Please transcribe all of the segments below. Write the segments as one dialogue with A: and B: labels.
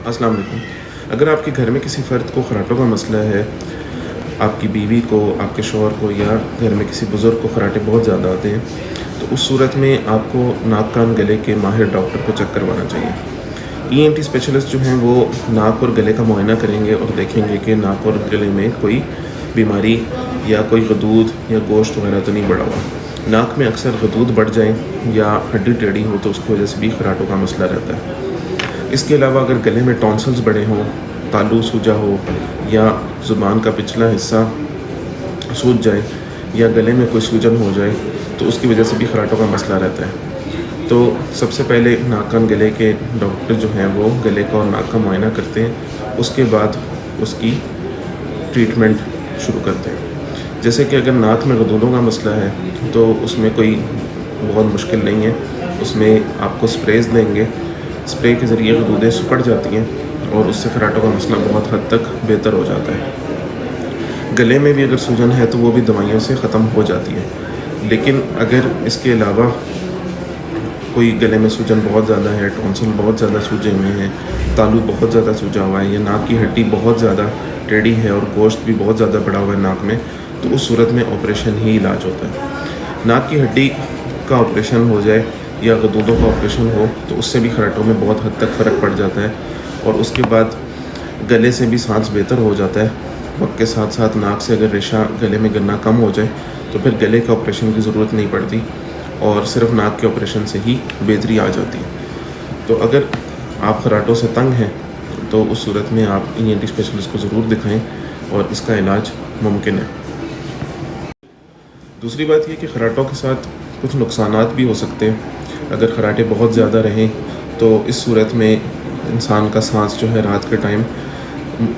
A: अस्सलाम वालेकुम। अगर आपके घर में किसी फ़र्द को खराटों का मसला है, आपकी बीवी को, आपके शौहर को या घर में किसी बुज़ुर्ग को खराटे बहुत ज़्यादा आते हैं, तो उस सूरत में आपको नाक कान गले के माहिर डॉक्टर को चेक करवाना चाहिए। ENT स्पेशलिस्ट जो हैं वो नाक और गले का मुआयना करेंगे और देखेंगे कि नाक और गले में कोई बीमारी या कोई गदूद या गोश्त वगैरह तो नहीं बढ़ा हुआ। नाक में अक्सर गदूद बढ़ जाएँ या हड्डी टेढ़ी हो तो उसकी वजह से भी खराटों का मसला रहता है। इसके अलावा अगर गले में टॉन्सिल्स बड़े हों, तालू सूजा हो या ज़ुबान का पिछला हिस्सा सूज जाए या गले में कोई सूजन हो जाए तो उसकी वजह से भी खराटों का मसला रहता है। तो सबसे पहले नाक कान गले के डॉक्टर जो हैं वो गले का और नाक का मुआयना करते हैं, उसके बाद उसकी ट्रीटमेंट शुरू करते हैं। जैसे कि अगर नाक में गदूदों का मसला है तो उसमें कोई बहुत मुश्किल नहीं है, उसमें आपको स्प्रेज देंगे, स्प्रे के ज़रिए गदूदें सिकुड़ जाती हैं और उससे खराटों का मसला बहुत हद तक बेहतर हो जाता है। गले में भी अगर सूजन है तो वो भी दवाइयों से ख़त्म हो जाती है। लेकिन अगर इसके अलावा कोई गले में सूजन बहुत ज़्यादा है, टॉन्सिल बहुत ज़्यादा सूजे हुए हैं, तालू बहुत ज़्यादा सूजा हुआ है या नाक की हड्डी बहुत ज़्यादा टेढ़ी है और गोश्त भी बहुत ज़्यादा बढ़ा हुआ है नाक में, तो उस सूरत में ऑपरेशन ही इलाज होता है। नाक की हड्डी का ऑपरेशन हो जाए या गदूदों का ऑपरेशन हो तो उससे भी खराटों में बहुत हद तक फ़र्क पड़ जाता है और उसके बाद गले से भी सांस बेहतर हो जाता है। वक्त के साथ साथ नाक से अगर रेशा गले में गिरना कम हो जाए तो फिर गले के ऑपरेशन की ज़रूरत नहीं पड़ती और सिर्फ नाक के ऑपरेशन से ही बेहतरी आ जाती है। तो अगर आप खराटों से तंग हैं तो उस सूरत में आप ENT स्पेशलिस्ट को ज़रूर दिखाएं और इसका इलाज मुमकिन है। दूसरी बात यह कि खराटों के साथ कुछ नुकसानात भी हो सकते हैं। अगर खराटे बहुत ज़्यादा रहें तो इस सूरत में इंसान का सांस जो है रात के टाइम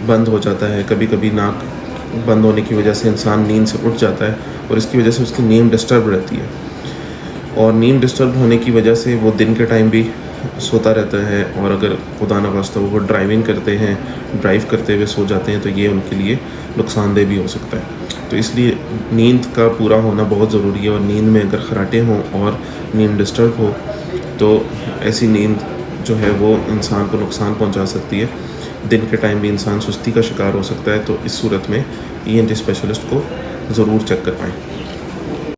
A: बंद हो जाता है। कभी कभी नाक बंद होने की वजह से इंसान नींद से उठ जाता है और इसकी वजह से उसकी नींद डिस्टर्ब रहती है और नींद डिस्टर्ब होने की वजह से वो दिन के टाइम भी सोता रहता है और अगर खुदा न खास्ता वो ड्राइविंग करते हैं, ड्राइव करते हुए सो जाते हैं तो ये उनके लिए नुकसानदेह भी हो सकता है। तो इसलिए नींद का पूरा होना बहुत ज़रूरी है और नींद में अगर खराटे हों और नींद डिस्टर्ब हो तो ऐसी नींद जो है वो इंसान को नुकसान पहुंचा सकती है। दिन के टाइम भी इंसान सुस्ती का शिकार हो सकता है। तो इस सूरत में ENT स्पेशलिस्ट को ज़रूर चेक करवाएं।